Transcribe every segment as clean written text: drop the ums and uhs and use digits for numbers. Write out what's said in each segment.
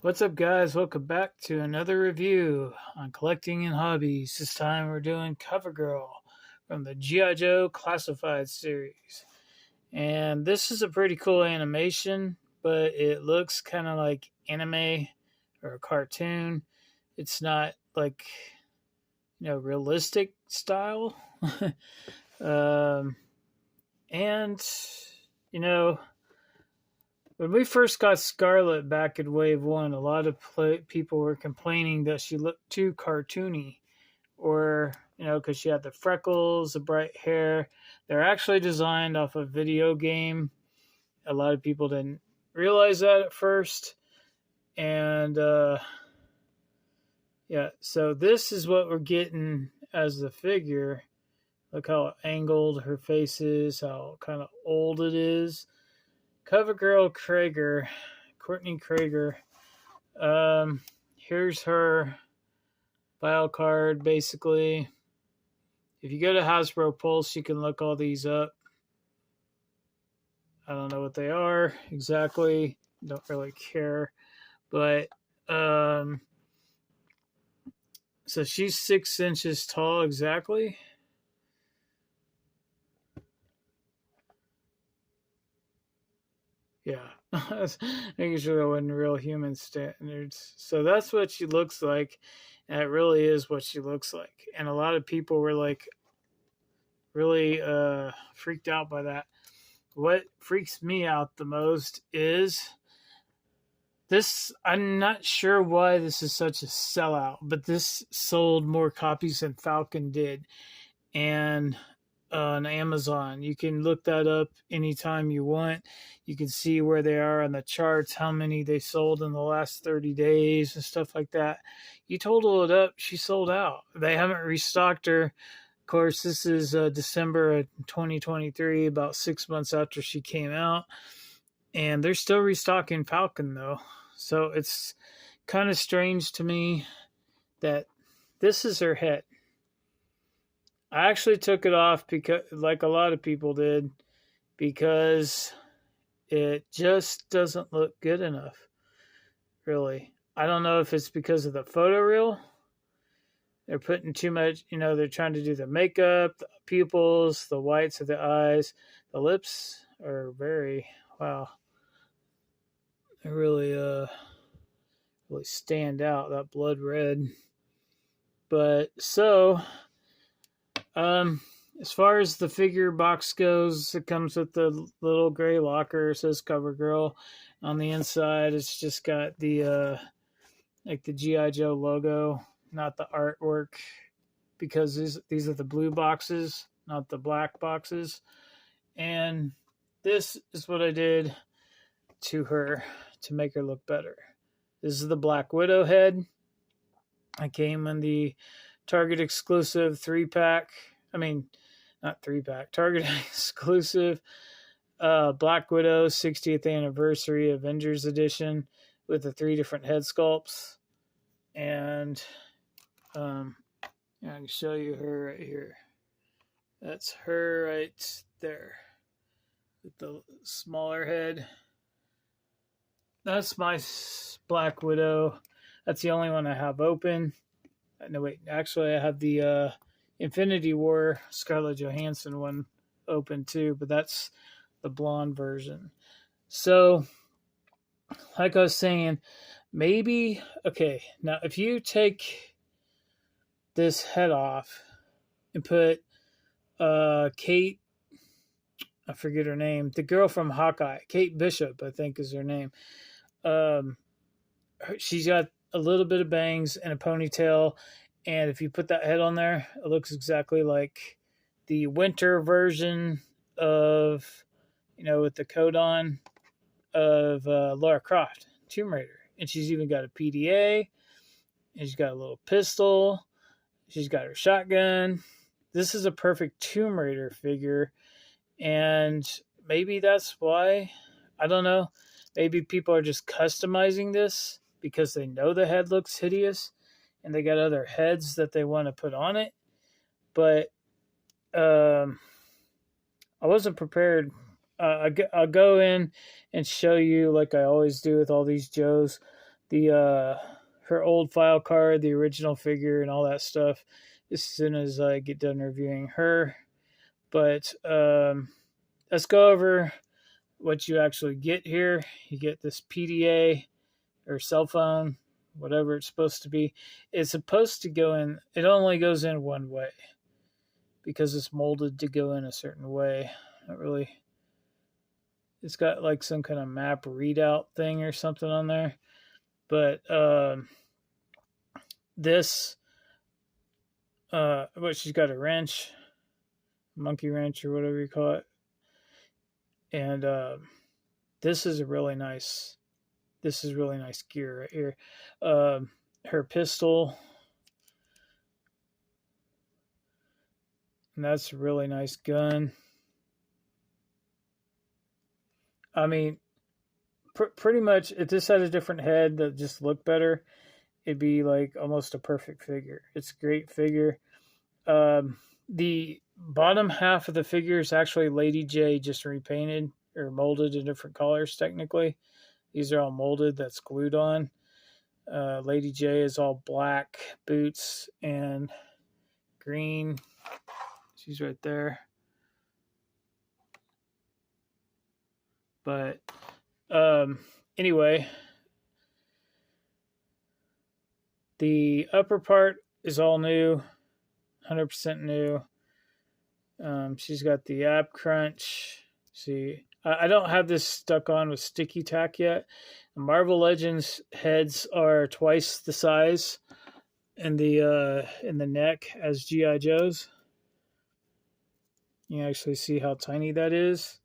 What's up, guys? Welcome back to another review on collecting and hobbies. This time we're doing CoverGirl from the G.I. Joe Classified series. And this is a pretty cool animation, but it looks kind of like anime or a cartoon. It's not like, realistic style. um, and, you know, when we first got Scarlet back in Wave 1, a lot of people were complaining that she looked too cartoony. Or, because she had the freckles, the bright hair. They're actually designed off a video game. A lot of people didn't realize that at first. And, yeah, so this is what we're getting as the figure. Look how angled her face is, how kind of old it is. CoverGirl Krager, Courtney Krager. Here's her file card, basically. If you go to Hasbro Pulse, you can look all these up. I don't know what they are exactly. Don't really care. But, so she's 6 inches tall exactly. Yeah, making sure that wasn't real human standards. So that's what she looks like, and it really is what she looks like. And a lot of people were like really freaked out by that. What freaks me out the most is this. I'm not sure why this is such a sellout, but this sold more copies than Falcon did, and on Amazon. You can look that up anytime you want. You can see where they are on the charts, how many they sold in the last 30 days and stuff like that. You total it up, she sold out. They haven't restocked her. Of course, this is December of 2023, about 6 months after she came out. And they're still restocking Falcon, though. So it's kind of strange to me that this is her head. I actually took it off because, like a lot of people did, because it just doesn't look good enough. Really, I don't know if it's because of the photoreal. They're putting too much. They're trying to do the makeup, the pupils, the whites of the eyes, the lips are very wow. They really really stand out. That blood red. But so. As far as the figure box goes, it comes with the little gray locker. It says CoverGirl. On the inside, it's just got the like the GI Joe logo, not the artwork, because these are the blue boxes, not the black boxes. And this is what I did to her to make her look better. This is the Black Widow head. I came in the Target exclusive 3-pack. I mean, not 3-pack, Target exclusive Black Widow 60th anniversary Avengers edition with the 3 different head sculpts. And I can show you her right here. That's her right there with the smaller head. That's my Black Widow. That's the only one I have open. No, wait. Actually, I have the Infinity War Scarlett Johansson one open too, but that's the blonde version. So, like I was saying, maybe, okay, now if you take this head off and put Kate, I forget her name, the girl from Hawkeye, Kate Bishop, I think is her name. She's got a little bit of bangs and a ponytail, and if you put that head on there, it looks exactly like the winter version of, with the coat on of Lara Croft, Tomb Raider. And she's even got a PDA, and she's got a little pistol, she's got her shotgun. This is a perfect Tomb Raider figure, and maybe that's why, I don't know, maybe people are just customizing this because they know the head looks hideous and they got other heads that they want to put on it. But I wasn't prepared. I'll go in and show you, like I always do with all these Joes, her old file card, the original figure, and all that stuff as soon as I get done reviewing her. But let's go over what you actually get here. You get this PDA or cell phone, whatever it's supposed to be. It's supposed to go in, it only goes in one way because it's molded to go in a certain way. Not really. It's got like some kind of map readout thing or something on there. But this, she's got a wrench, monkey wrench or whatever you call it. And this is really nice gear right here. Her pistol, and that's a really nice gun. I mean, pretty much if this had a different head that just looked better, it'd be like almost a perfect figure. It's a great figure. The bottom half of the figure is actually Lady J just repainted or molded in different colors technically. These are all molded, that's glued on. Lady J is all black boots and green. She's right there. But anyway, the upper part is all new, 100% new. She's got the ab crunch. See, I don't have this stuck on with sticky tack yet. The Marvel Legends heads are twice the size in the neck as G.I. Joe's. You can actually see how tiny that is.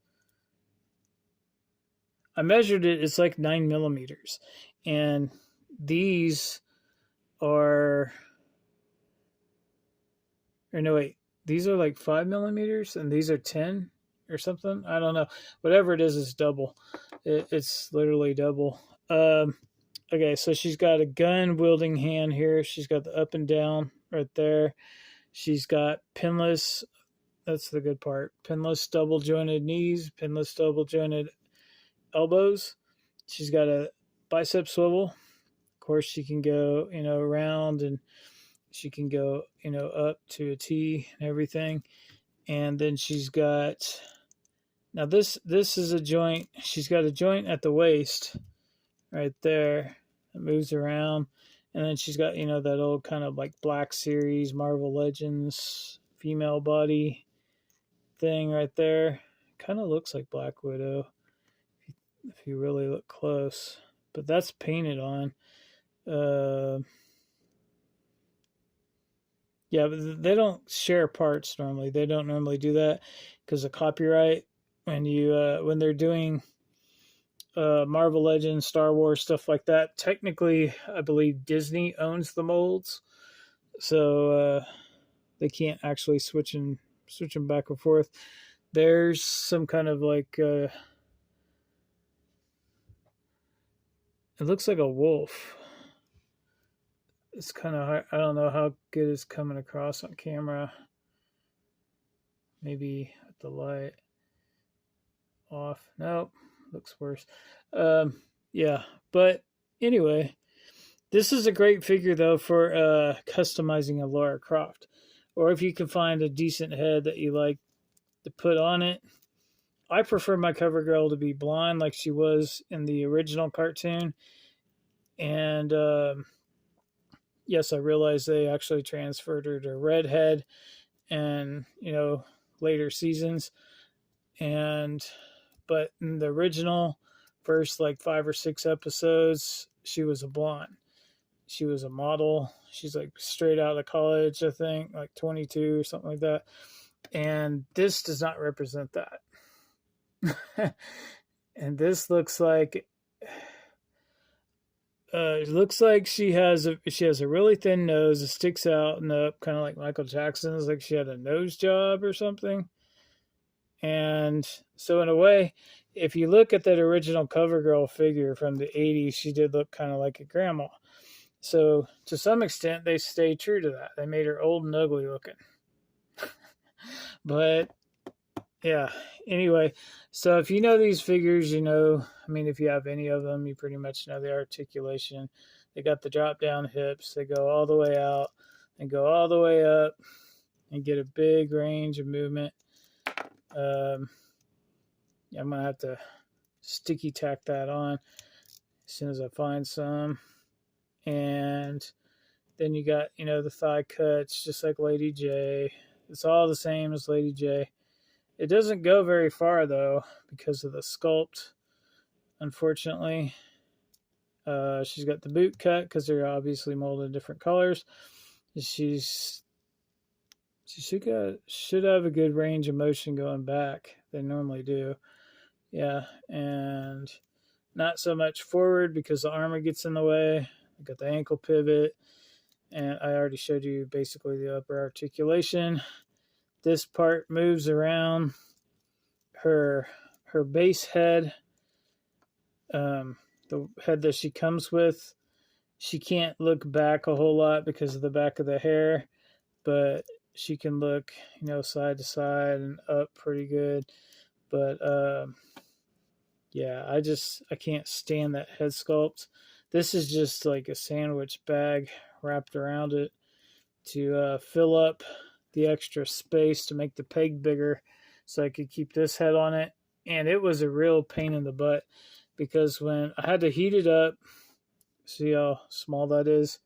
I measured it, it's like 9 millimeters. And these are, or no, wait, these are like 5 millimeters and these are 10 or something. I don't know. Whatever it is double. It's literally double. Okay, so she's got a gun wielding hand here. She's got the up and down right there. She's got pinless, that's the good part, pinless double jointed knees, pinless double jointed elbows. She's got a bicep swivel. Of course, she can go, around, and she can go, up to a T and everything. And then she's got, now this is a joint. She's got a joint at the waist right there that moves around. And then she's got, that old kind of like Black Series, Marvel Legends, female body thing right there. Kind of looks like Black Widow if you really look close. But that's painted on. Yeah, but they don't share parts normally. They don't normally do that because of copyright. When they're doing Marvel Legends, Star Wars, stuff like that, technically, I believe Disney owns the molds, so they can't actually switch them back and forth. There's some kind of like it looks like a wolf. It's kind of hard. I don't know how good it's coming across on camera. Maybe with the light off. Nope, looks worse. Yeah, but anyway, this is a great figure though for customizing a Lara Croft, or if you can find a decent head that you like to put on it. I prefer my cover girl to be blonde like she was in the original cartoon, and yes, I realize they actually transferred her to redhead and later seasons, but in the original first like 5 or 6 episodes, she was a blonde. She was a model. She's like straight out of college, I think, like 22 or something like that. And this does not represent that. And this looks like it looks like she has a really thin nose. It sticks out and up, kind of like Michael Jackson's, like she had a nose job or something. And so in a way, if you look at that original CoverGirl figure from the 80s, she did look kind of like a grandma. So to some extent, they stayed true to that. They made her old and ugly looking. But yeah. Anyway, so if you know these figures, you know, I mean, if you have any of them, you pretty much know the articulation. They got the drop down hips. They go all the way out and go all the way up and get a big range of movement. Yeah, I'm gonna have to sticky tack that on as soon as I find some. And then you got, you know, the thigh cuts, just like Lady J. It's all the same as Lady J. It doesn't go very far, though, because of the sculpt, unfortunately. She's got the boot cut because they're obviously molded different colors. She should have a good range of motion going back. They normally do. Yeah, and not so much forward because the armor gets in the way. I got the ankle pivot, and I already showed you basically the upper articulation. This part moves around her base head, the head that she comes with. She can't look back a whole lot because of the back of the hair, but she can look, you know, side to side and up pretty good. But yeah, I can't stand that head sculpt. This is just like a sandwich bag wrapped around it to fill up the extra space to make the peg bigger so I could keep this head on it. And it was a real pain in the butt because when I had to heat it up, see how small that is,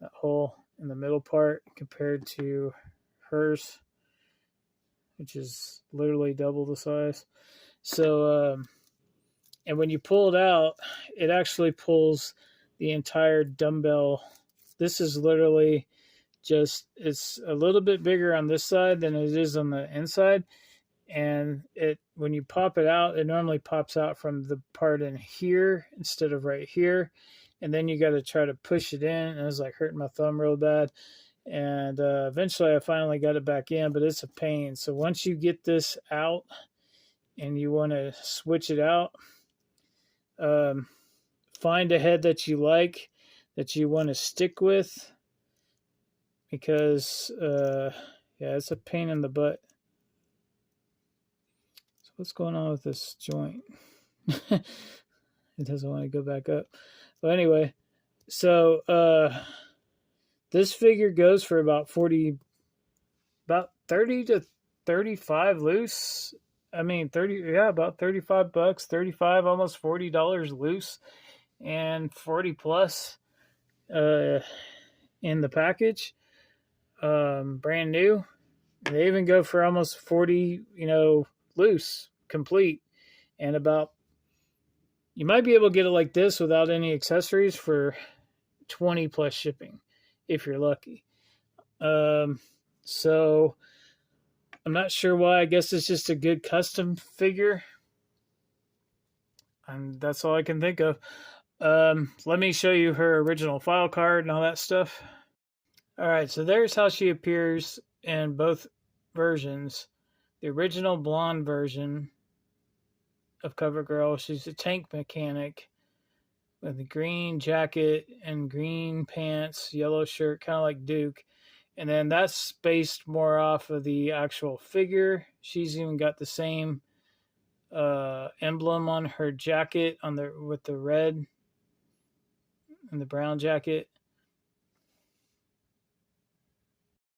that hole in the middle part compared to hers, which is literally double the size. So, and when you pull it out, it actually pulls the entire dumbbell. This is literally just, it's a little bit bigger on this side than it is on the inside. And it, when you pop it out, it normally pops out from the part in here instead of right here. And then you got to try to push it in. And it was like hurting my thumb real bad. And eventually I finally got it back in, but it's a pain. So once you get this out and you want to switch it out, find a head that you like, that you want to stick with, because yeah, it's a pain in the butt. So what's going on with this joint? It doesn't want to go back up. But anyway, so this figure goes for about 30 to 35 loose. I mean, 30, yeah, about $35, 35, almost $40 loose, and 40 plus in the package. Brand new. They even go for almost 40, you know, loose, complete, and about, you might be able to get it like this without any accessories for 20 plus shipping if you're lucky. So I'm not sure why. I guess it's just a good custom figure, and that's all I can think of. Let me show you her original file card and all that stuff. All right, so there's how she appears in both versions. The original blonde version of CoverGirl, she's a tank mechanic with a green jacket and green pants, yellow shirt, kind of like Duke. And then that's based more off of the actual figure. She's even got the same emblem on her jacket on the with the red and the brown jacket.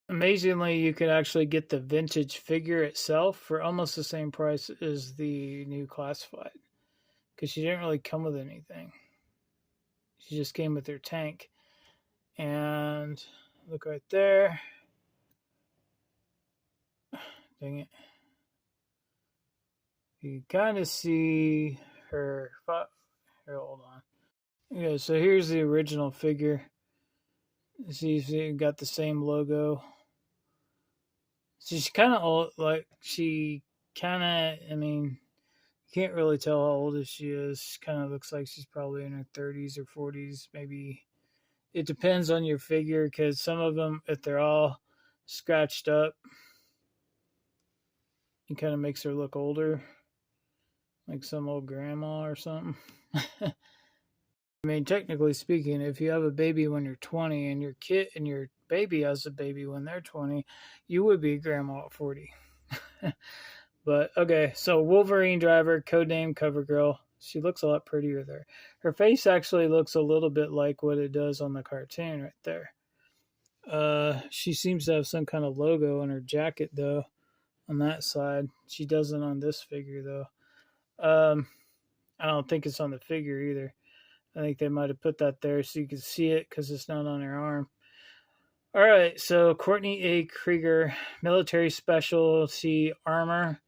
Amazingly, you can actually get the vintage figure itself for almost the same price as the new classified, because she didn't really come with anything. She just came with her tank. And look right there. Dang it. You kind of see her. Here, hold on. Yeah, so here's the original figure. See, you got the same logo. She's kind of old. Like, she kind of, I mean, you can't really tell how old she is. She kind of looks like she's probably in her 30s or 40s, maybe. It depends on your figure, because some of them, if they're all scratched up, it kind of makes her look older, like some old grandma or something. I mean, technically speaking, if you have a baby when you're 20 and your kid and your baby has a baby when they're 20, you would be a grandma at 40. But okay, so Wolverine driver, codename CoverGirl. She looks a lot prettier there. Her face actually looks a little bit like what it does on the cartoon right there. She seems to have some kind of logo on her jacket though. On that side, she doesn't on this figure though. I don't think it's on the figure either. I think they might have put that there so you can see it because it's not on her arm. All right, so Courtney A. Krieger, military specialty armor,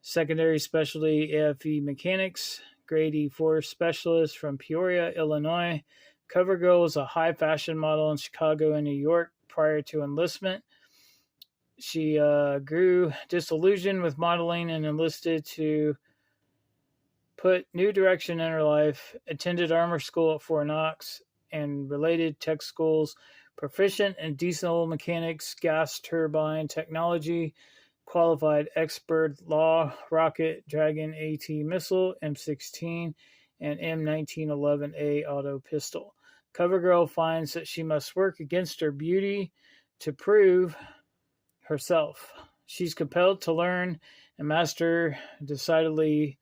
secondary specialty AFE mechanics, grade E4 specialist from Peoria, Illinois. CoverGirl was a high fashion model in Chicago and New York prior to enlistment. She grew disillusioned with modeling and enlisted to put new direction in her life, attended armor school at Fort Knox and related tech schools, proficient in diesel mechanics, gas turbine technology, qualified expert law, rocket, Dragon AT missile, M16, and M1911A auto pistol. CoverGirl finds that she must work against her beauty to prove herself. She's compelled to learn and master decidedly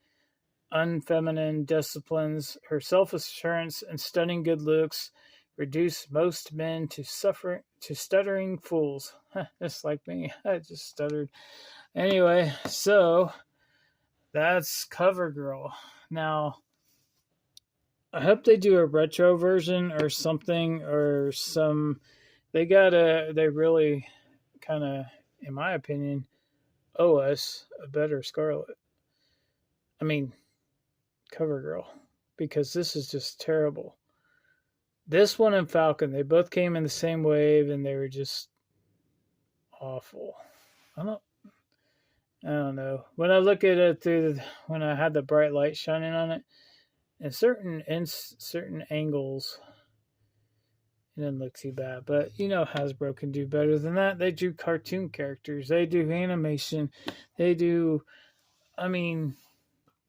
unfeminine disciplines. Her self-assurance and stunning good looks reduce most men to stuttering fools. Just like me. I just stuttered. Anyway, so that's CoverGirl. Now, I hope they do a retro version or something, or some. They really kind of, in my opinion, owe us a better Scarlet. I mean, CoverGirl, because this is just terrible. This one and Falcon, they both came in the same wave, and they were just awful. I don't know. When I look at it when I had the bright light shining on it, in certain angles, it didn't look too bad. But you know, Hasbro can do better than that. They do cartoon characters. They do animation. They do. I mean,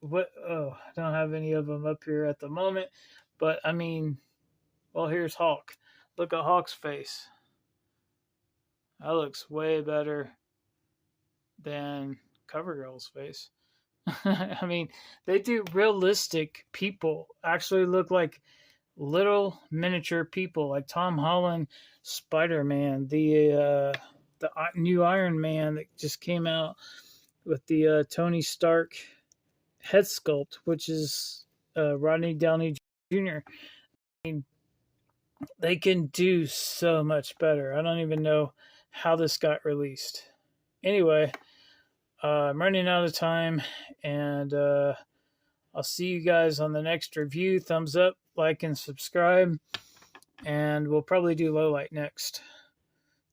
what? Oh, I don't have any of them up here at the moment. But I mean, well, here's Hulk. Look at Hulk's face. That looks way better than CoverGirl's face. I mean, they do realistic people. Actually look like little miniature people, like Tom Holland, Spider-Man, the new Iron Man that just came out with the Tony Stark head sculpt, which is Rodney Downey Jr. I mean, they can do so much better. I don't even know how this got released. Anyway, I'm running out of time, and I'll see you guys on the next review. Thumbs up, like, and subscribe, and we'll probably do low light next.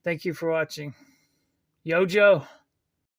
Thank you for watching. Yo, Joe.